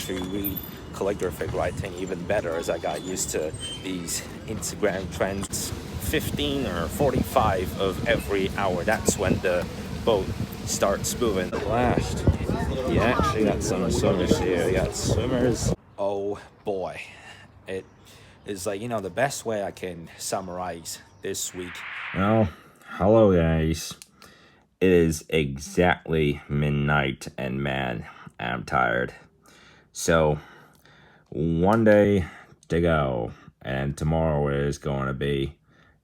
actually read calligraphic writing even better as I got used to these Instagram trends. 15 or 45 of every hour, that's when the boat starts moving. At last, you actually got some swimmers here. You got swimmers. Oh boy, it is like, the best way I can summarize this week. Well, hello guys. It is exactly midnight and man, I'm tired. So, one day to go, and tomorrow is going to be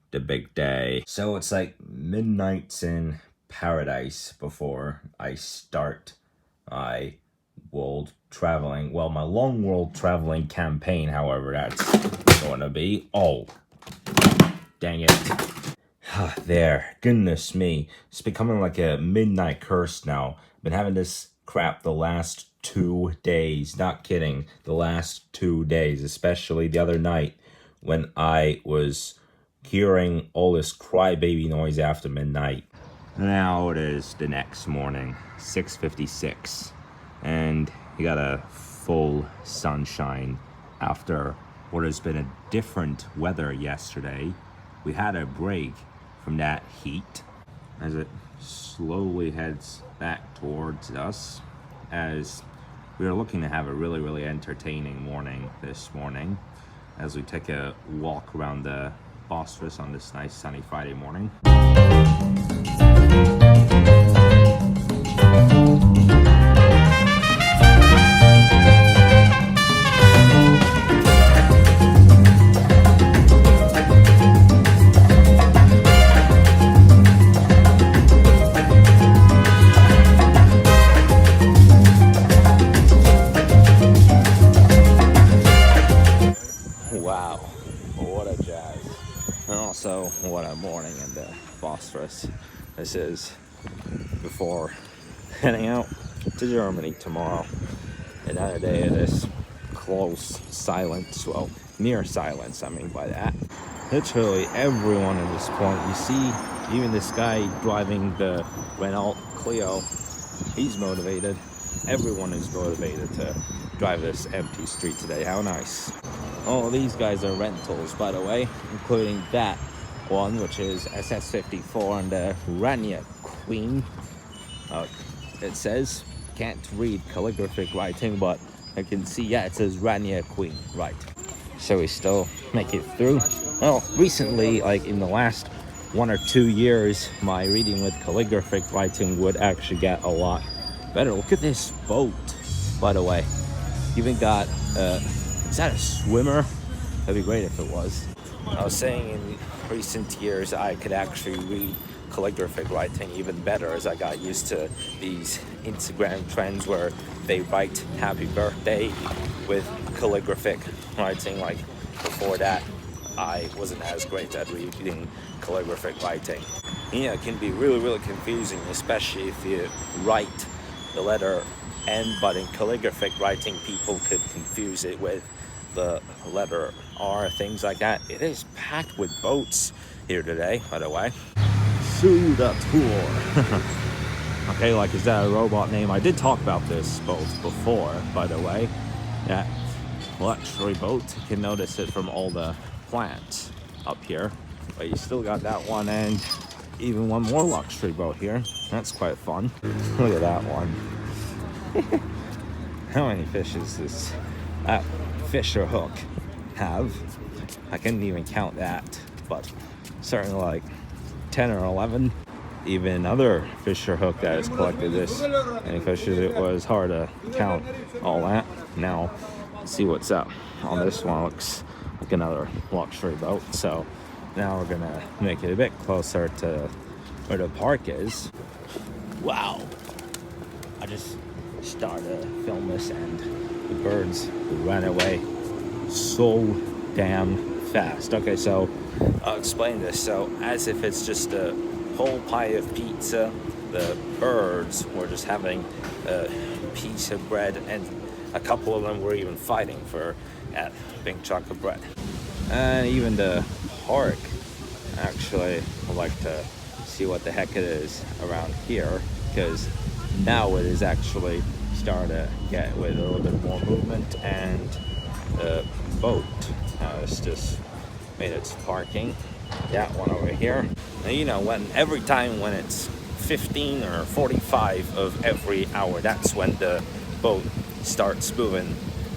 the big day. So it's like midnight's in paradise before I start my world traveling. Well, my long world traveling campaign, however, that's going to be. Oh, dang it. There, goodness me. It's becoming like a midnight curse now. Been having this crap the last 2 days. Not kidding. The last 2 days, especially the other night when I was hearing all this crybaby noise after midnight. Now it is the next morning, 6:56, and you got a full sunshine after what has been a different weather yesterday. We had a break from that heat as it slowly heads back towards us, as we are looking to have a really entertaining morning this morning as we take a walk around the Bosphorus on this nice sunny Friday morning. Wow, what a jazz. And also, what a morning in the Bosphorus. This is before heading out to Germany tomorrow. Another day of this close silence, well, near silence, I mean by that. Literally everyone at this point, you see, even this guy driving the Renault Clio, he's motivated. Everyone is motivated to drive this empty street today. How nice. All these guys are rentals, by the way, including that one, which is SS54 and the Rania Queen. It says, can't read calligraphic writing, but I can see, yeah, it says Rania Queen, right. So we still make it through. Well, recently, like in the last 1 or 2 years, my reading with calligraphic writing would actually get a lot better. Look at this boat, by the way. Even got, is that a swimmer? That'd be great if it was. I was saying in recent years I could actually read calligraphic writing even better as I got used to these Instagram trends where they write happy birthday with calligraphic writing. Like before that, I wasn't as great at reading calligraphic writing. Yeah, it can be really confusing, especially if you write the letter N, but in calligraphic writing people could confuse it with the letter R, things like that. It is packed with boats here today, by the way. Sudatur. Okay, like, is that a robot name? I did talk about this boat before, by the way. That luxury boat, you can notice it from all the plants up here. But you still got that one and even one more luxury boat here. That's quite fun. Look at that one. How many fishes does that fisher hook have? I couldn't even count that, but certainly like 10 or 11. Even other fisher hook that has collected this many fishes, it was hard to count all that. Now, let's see what's up on this one. Looks like another luxury boat. So now we're gonna make it a bit closer to where the park is. Wow, I just started to film this and the birds ran away so damn fast. Okay, so I'll explain this. So as if it's just a whole pie of pizza, the birds were just having a piece of bread, and a couple of them were even fighting for that big chunk of bread. And even the park, actually, I'd like to see what the heck it is around here, because now it is actually started to get with a little bit more movement, and the boat has just made its parking. That one over here. And you know, every time when it's 15 or 45 of every hour, that's when the boat starts moving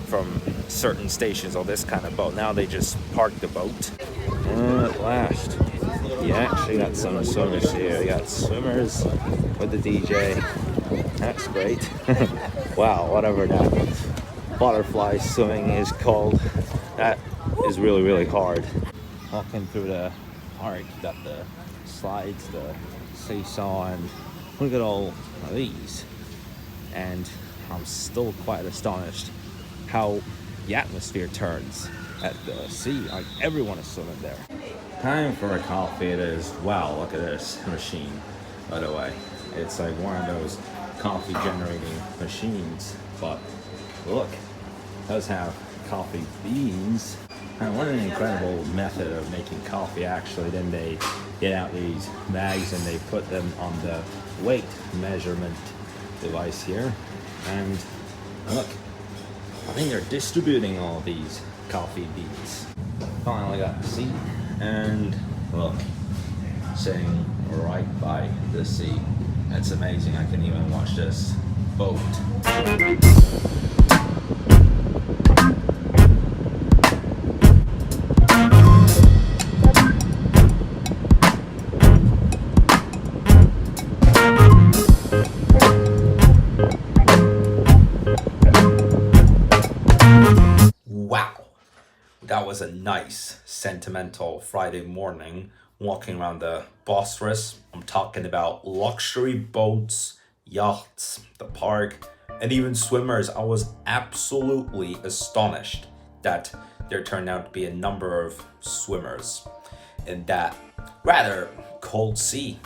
from certain stations. Or this kind of boat. Now they just park the boat. And at last, you actually got some swimmers here. You got swimmers with the DJ. That's great. Wow, whatever that butterfly swimming is called, that is really, really hard. Walking through the park, you got the slides, the seesaw, and look at all of these. And I'm still quite astonished how the atmosphere turns at the sea. Like, everyone is swimming there. Time for a coffee it is. Wow, look at this machine, by the way. It's like one of those coffee generating machines, but look, it does have coffee beans. And what an incredible method of making coffee, actually. Then they get out these bags and they put them on the weight measurement device here. And look, I think they're distributing all these coffee beans. Finally got the seat, and look, sitting right by the sea. That's amazing. I can even watch this boat. Wow, that was a nice, sentimental Friday morning walking around the Bosphorus. I'm talking about luxury boats, yachts, the park, and even swimmers. I was absolutely astonished that there turned out to be a number of swimmers in that rather cold sea,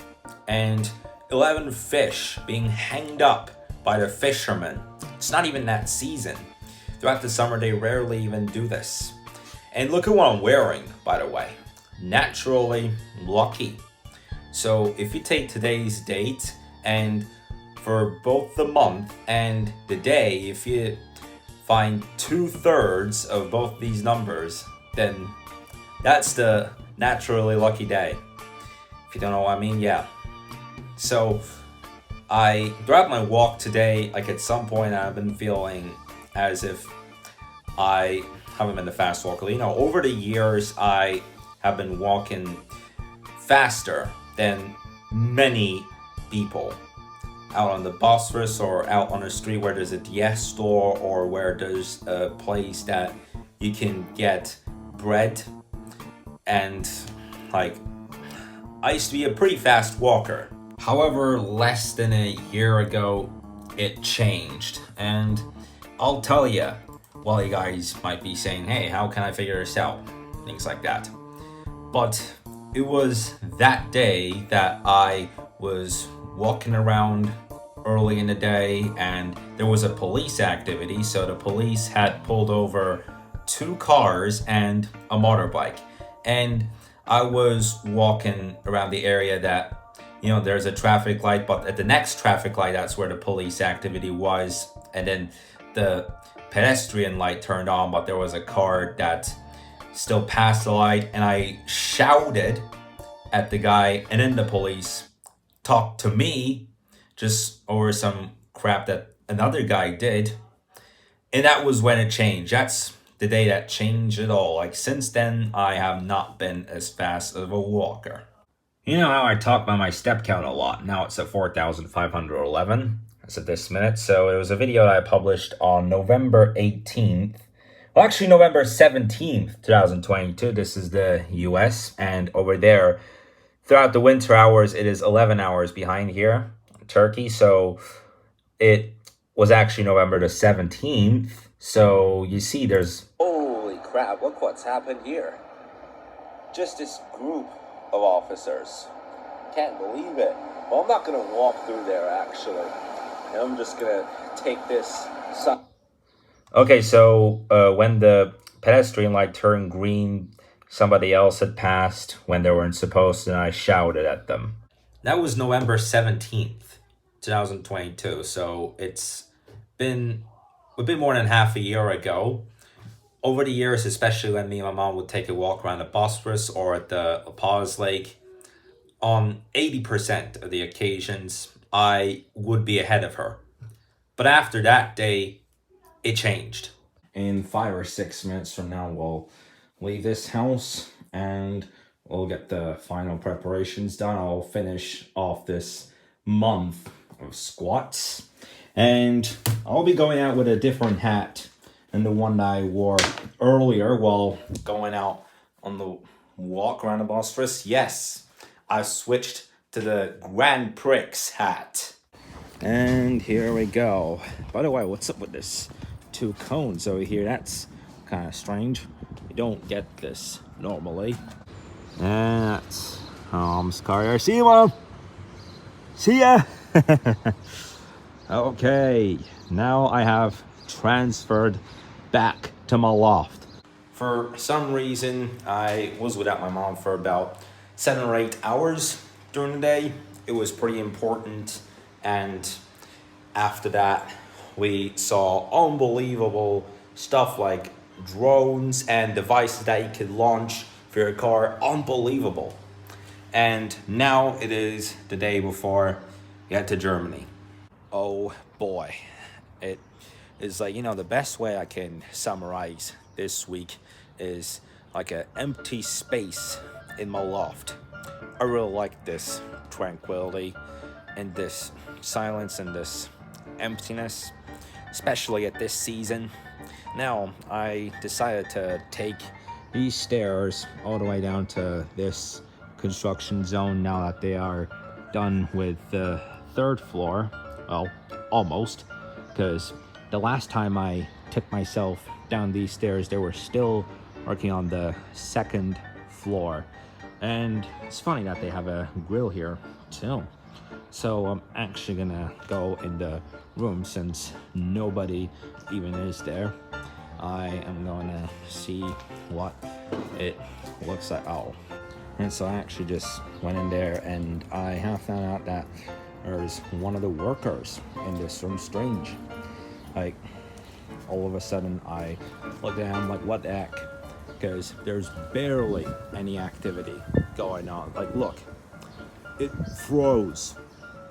and 11 fish being hanged up by the fishermen. It's not even that season. Throughout the summer, they rarely even do this. And look at what I'm wearing, by the way. Naturally lucky. So if you take today's date, and for both the month and the day, if you find 2/3 of both these numbers, then that's the naturally lucky day. If you don't know what I mean, yeah. So throughout my walk today, like at some point I've been feeling as if I haven't been the fast walker. You know, over the years, I have been walking faster than many people out on the Bosphorus or out on the street where there's a DS store or where there's a place that you can get bread. And like, I used to be a pretty fast walker. However, less than a year ago, it changed. And I'll tell you, well, you guys might be saying, hey, how can I figure this out? Things like that. But it was that day that I was walking around early in the day and there was a police activity. So the police had pulled over 2 cars and a motorbike. And I was walking around the area that, you know, there's a traffic light, but at the next traffic light, that's where the police activity was. And then the pedestrian light turned on, but there was a car that still passed the light, and I shouted at the guy, and then the police talked to me just over some crap that another guy did. And that was when it changed. That's the day that changed it all. Like, since then, I have not been as fast of a walker. You know how I talk about my step count a lot. Now it's at 4,511. That's at this minute. So it was a video that I published on November 18th. Well, actually, November 17th, 2022. This is the US. And over there, throughout the winter hours, it is 11 hours behind here in Turkey. So it was actually November the 17th. So you see there's... Holy crap, look what's happened here. Just this group of officers. Can't believe it. Well, I'm not going to walk through there, actually. I'm just going to take this... Okay, so when the pedestrian light turned green, somebody else had passed when they weren't supposed to, and I shouted at them. That was November 17th, 2022, so it's been a bit more than half a year ago. Over the years, especially when me and my mom would take a walk around the Bosphorus or at the Apollos Lake, on 80% of the occasions, I would be ahead of her. But after that day, it changed. In 5 or 6 minutes from now, we'll leave this house and we'll get the final preparations done. I'll finish off this month of squats, and I'll be going out with a different hat than the one that I wore earlier while going out on the walk around the Bosphorus. Yes, I switched to the Grand Prix hat. And here we go. By the way, what's up with this 2 cones over here? That's kind of strange. You don't get this normally. And that's Mom's car here. See you, Mom. See ya. Okay, now I have transferred back to my loft. For some reason, I was without my mom for about 7 or 8 hours during the day. It was pretty important, and after that, we saw unbelievable stuff like drones and devices that you could launch for your car. Unbelievable. And now it is the day before we head to Germany. Oh boy. It is like, the best way I can summarize this week is like an empty space in my loft. I really like this tranquility and this silence and this emptiness, especially at this season. Now, I decided to take these stairs all the way down to this construction zone now that they are done with the 3rd floor. Well, almost, because the last time I took myself down these stairs, they were still working on the 2nd floor. And it's funny that they have a grill here too. So I'm actually gonna go in the room since nobody even is there. I am gonna see what it looks like. Oh, and so I actually just went in there and I have found out that there's one of the workers in this room. Strange. Like, all of a sudden I looked at him like, what the heck? Because there's barely any activity going on. Like, look, it froze.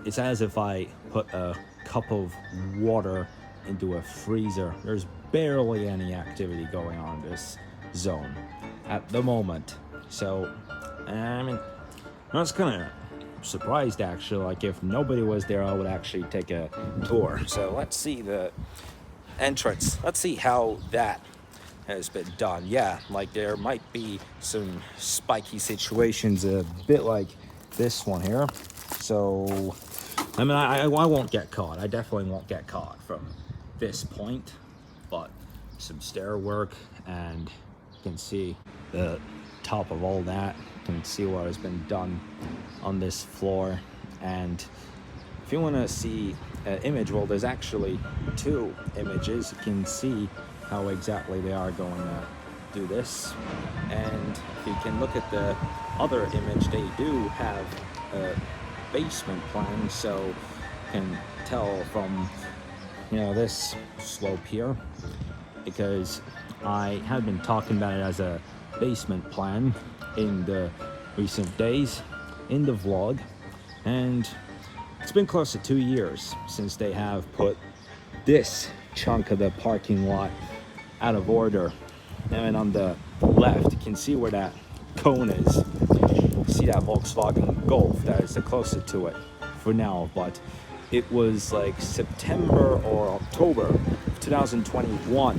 It's as if I put a cup of water into a freezer. There's barely any activity going on in this zone at the moment. So, I mean, I was kind of surprised actually. Like, if nobody was there, I would actually take a tour. So let's see the entrance. Let's see how that has been done. Yeah, like there might be some spiky situations a bit like this one here. So, I mean, I won't get caught. I definitely won't get caught from this point. But some stair work, and you can see the top of all that. You can see what has been done on this floor. And if you want to see an image, well, there's actually 2 images. You can see how exactly they are going to do this. And if you can look at the other image, they do have a basement plan, so you can tell from this slope here, because I have been talking about it as a basement plan in the recent days in the vlog, and it's been close to 2 years since they have put this chunk of the parking lot out of order. And on the left, you can see where that cone is. See that Volkswagen Golf that is the closest to it for now, but it was like September or October of 2021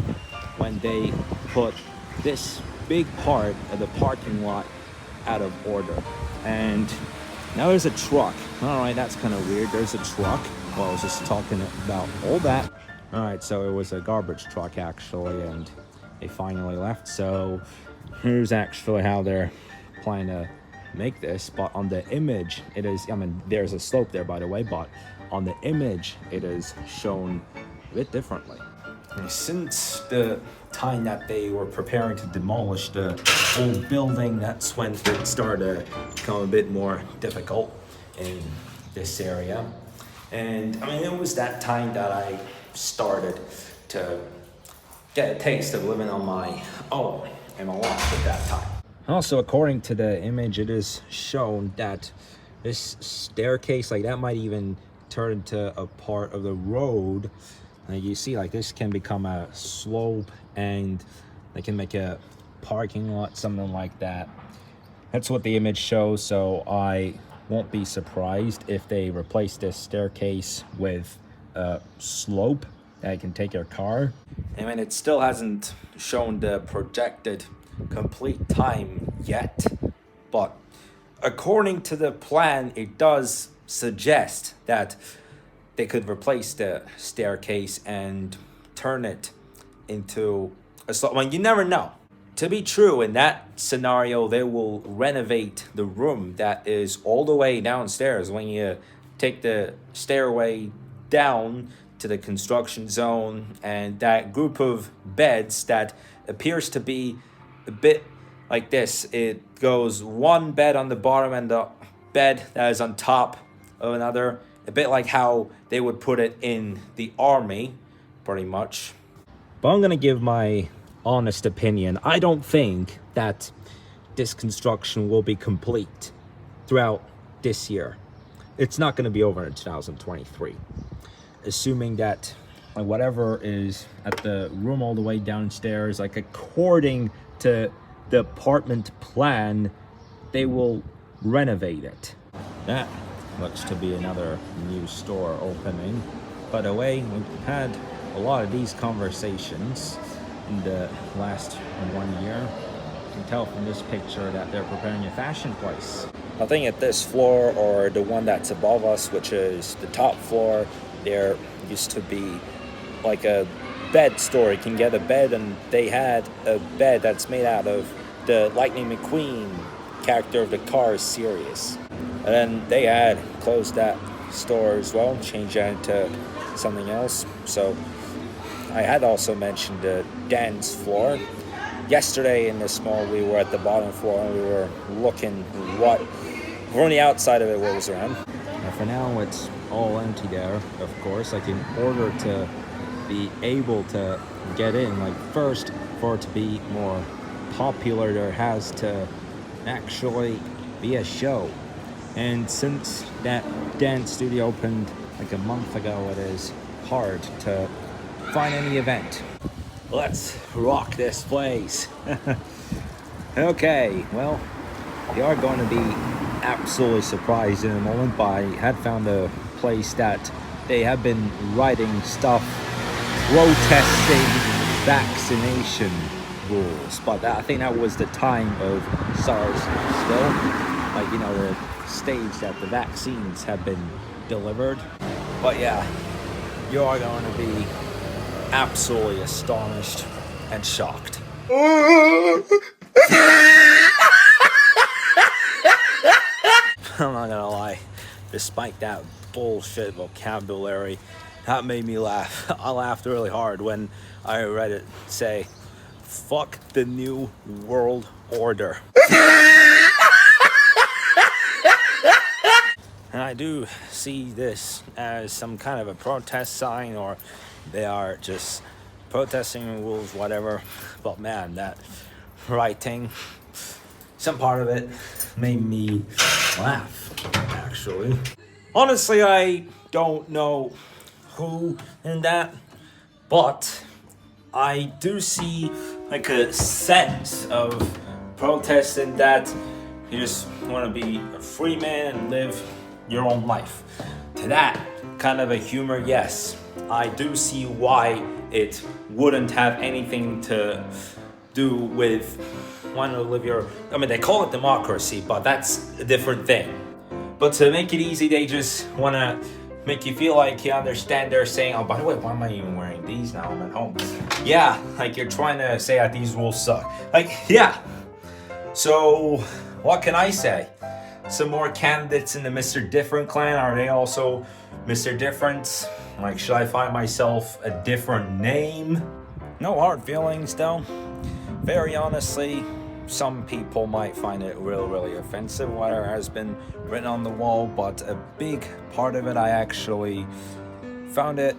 when they put this big part of the parking lot out of order. And now there's a truck. All right, that's kind of weird. There's a truck. Well, I was just talking about all that. All right, so it was a garbage truck actually, and they finally left. So here's actually how they're planning to make this. But on the image, it is, I mean, there's a slope there, by the way, but on the image, it is shown a bit differently. And since the time that they were preparing to demolish the old building, that's when it started to become a bit more difficult in this area. And I mean, it was that time that I started to get a taste of living on my own in my life at that time. Also, according to the image, it is shown that this staircase, like that might even turn into a part of the road. Like you see, like this can become a slope and they can make a parking lot, something like that. That's what the image shows, so I won't be surprised if they replace this staircase with a slope that can take your car. I mean, it still hasn't shown the projected complete time yet, but according to the plan, it does suggest that they could replace the staircase and turn it into a slope. Well, you never know. To be true, in that scenario, they will renovate the room that is all the way downstairs. When you take the stairway down to the construction zone, and that group of beds that appears to be a bit like this. It goes one bed on the bottom and the bed that is on top of another. A bit like how they would put it in the army, pretty much. But I'm gonna give my honest opinion. I don't think that this construction will be complete throughout this year. It's not going to be over in 2023. Assuming that like whatever is at the room all the way downstairs, like according to the apartment plan, they will renovate it. That looks to be another new store opening. By the way, we've had a lot of these conversations in the last 1 year. You can tell from this picture that they're preparing a fashion place. I think at this floor, or the one that's above us, which is the top floor, there used to be like a bed store. You can get a bed, and they had a bed that's made out of the Lightning McQueen character of the Cars series. And then they had closed that store as well, changed that into something else. So I had also mentioned the dance floor. Yesterday in this mall, we were at the bottom floor and we were looking what from the outside of it what was around. And for now, it's all empty there, of course. Like in order to be able to get in, like first, for it to be more popular, there has to actually be a show. And since that dance studio opened like a month ago, it is hard to find any event. Let's rock this place. Okay, well, you are going to be absolutely surprised in a moment, but I had found a place that they have been writing stuff protesting vaccination rules, but I think that was the time of SARS still, like, you know, the stage that the vaccines have been delivered. But yeah, you are going to be absolutely astonished and shocked. I'm not gonna lie, despite that bullshit vocabulary, that made me laugh. I laughed really hard when I read it say, "Fuck the New World Order." And I do see this as some kind of a protest sign, or they are just protesting rules, whatever. But man, that writing, some part of it made me laugh, actually. Honestly, I don't know who in that, but I do see like a sense of protest in that you just want to be a free man and live your own life. To that kind of a humor, yes, I do see why it wouldn't have anything to do with wanting to live your... I mean, they call it democracy, but that's a different thing. But to make it easy, they just want to make you feel like you understand they're saying, oh, by the way, why am I even wearing these now? I'm at home. Yeah, like you're trying to say that these rules suck. Like, yeah. So, what can I say? Some more candidates in the Mr. Different clan. Are they also Mr. Different? Like, should I find myself a different name? No hard feelings, though. Very honestly, some people might find it really offensive, whatever has been written on the wall, but a big part of it I actually found it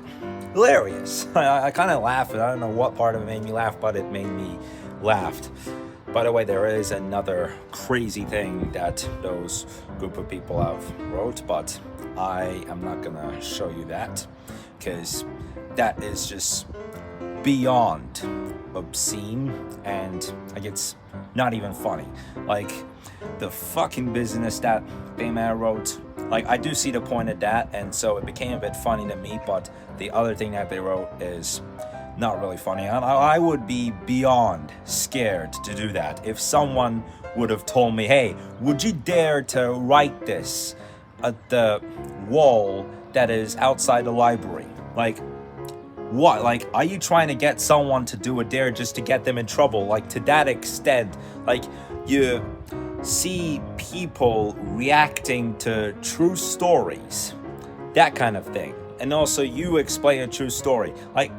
hilarious. I kind of laughed. I don't know what part of it made me laugh, but it made me laugh. By the way, there is another crazy thing that those group of people have wrote, but I am not gonna show you that because that is just beyond obscene, and like it's not even funny. Like the fucking business that they man wrote, like I do see the point of that, and so it became a bit funny to me, but the other thing that they wrote is not really funny. I would be beyond scared to do that if someone would have told me, hey, would you dare to write this at the wall that is outside the library? Like, what? Like, are you trying to get someone to do a dare just to get them in trouble? Like, to that extent, like, you see people reacting to true stories, that kind of thing. And also, you explain a true story. Like,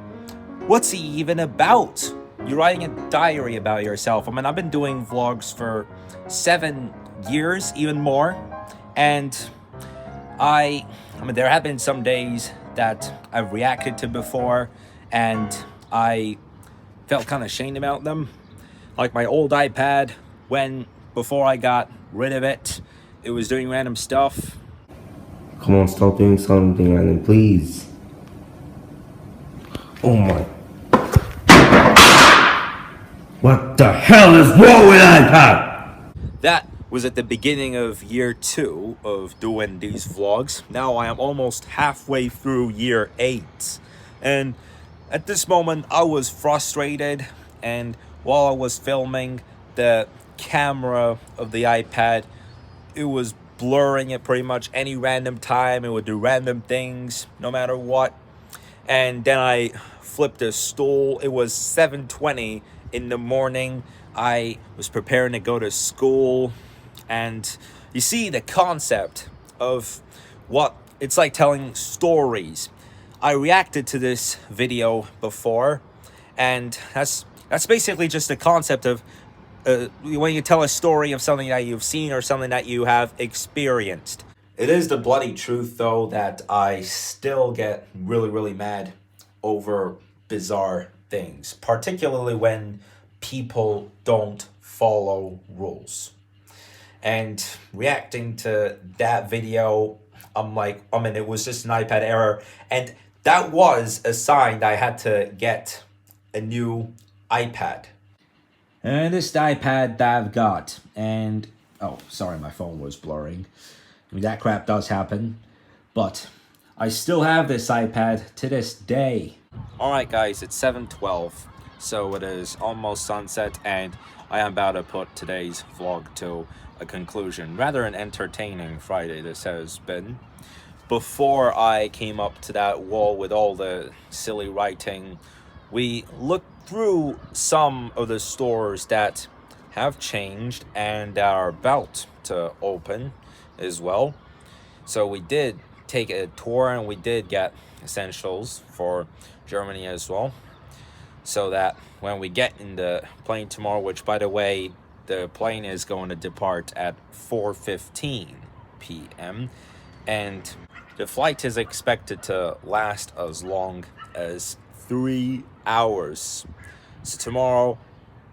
what's he even about? You're writing a diary about yourself. I mean, I've been doing vlogs for 7 years, even more. And I mean, there have been some days that I've reacted to before, and I felt kind of ashamed about them. Like my old iPad, when before I got rid of it, it was doing random stuff. Come on, stop doing something random, please. Oh my. What the hell is wrong with iPad? That was at the beginning of year 2 of doing these vlogs. Now I am almost halfway through year 8. And at this moment, I was frustrated. And while I was filming, the camera of the iPad, it was blurring at pretty much any random time. It would do random things, no matter what. And then I flipped a stool. It was 7:20 in the morning. I was preparing to go to school. And you see the concept of what it's like telling stories. I reacted to this video before, and that's basically just the concept of when you tell a story of something that you've seen or something that you have experienced. It is the bloody truth, though, that I still get really, really mad over bizarre things, particularly when people don't follow rules. And reacting to that video, I'm like, I mean, it was just an iPad error. And that was a sign that I had to get a new iPad. And this iPad that I've got, and, oh, sorry, my phone was blurring. I mean, that crap does happen. But I still have this iPad to this day. Alright guys, it's 7:12. So it is almost sunset, and I am about to put today's vlog to a conclusion. Rather an entertaining Friday this has been. Before I came up to that wall with all the silly writing, we looked through some of the stores that have changed and are about to open as well. So we did take a tour, and we did get essentials for Germany as well, so that when we get in the plane tomorrow, which by the way, the plane is going to depart at 4:15 p.m. and the flight is expected to last as long as 3 hours. So tomorrow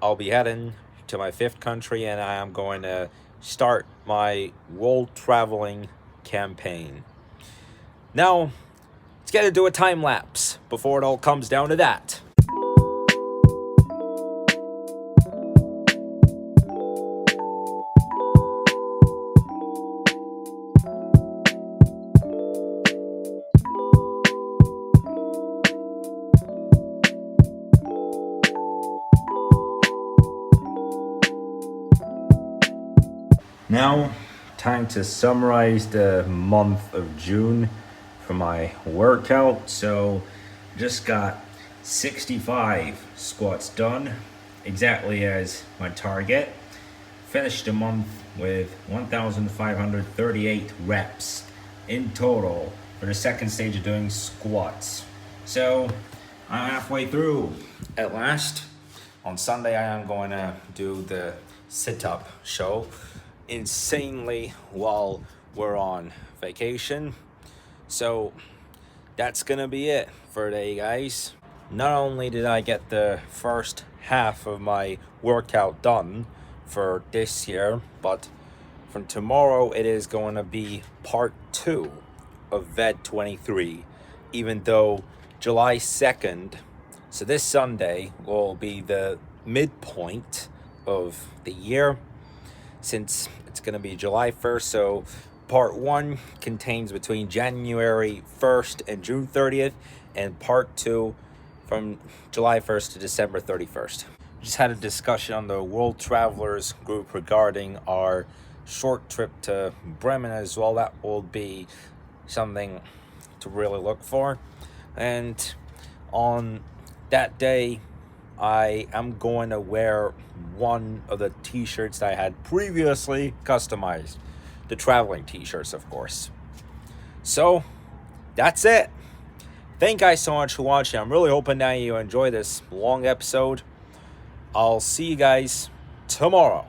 I'll be heading to my 5th country, and I am going to start my world traveling campaign. Now, let's get to do a time lapse before it all comes down to that. Now, time to summarize the month of June for my workout. So, just got 65 squats done, exactly as my target. Finished the month with 1,538 reps in total for the second stage of doing squats. So, I'm halfway through at last. On Sunday, I am going to do the sit-up show insanely while we're on vacation. So that's gonna be it for today, guys. Not only did I get the first half of my workout done for this year, but from tomorrow it is going to be part 2 of VED 23, even though July 2nd, so this Sunday, will be the midpoint of the year, since it's going to be July 1st. So part 1 contains between January 1st and June 30th, and part 2 from July 1st to December 31st. Just had a discussion on the World Travelers group regarding our short trip to Bremen as well. That will be something to really look for. And on that day, I am going to wear one of the t-shirts that I had previously customized. The traveling t-shirts, of course. So, that's it. Thank you guys so much for watching. I'm really hoping that you enjoy this long episode. I'll see you guys tomorrow.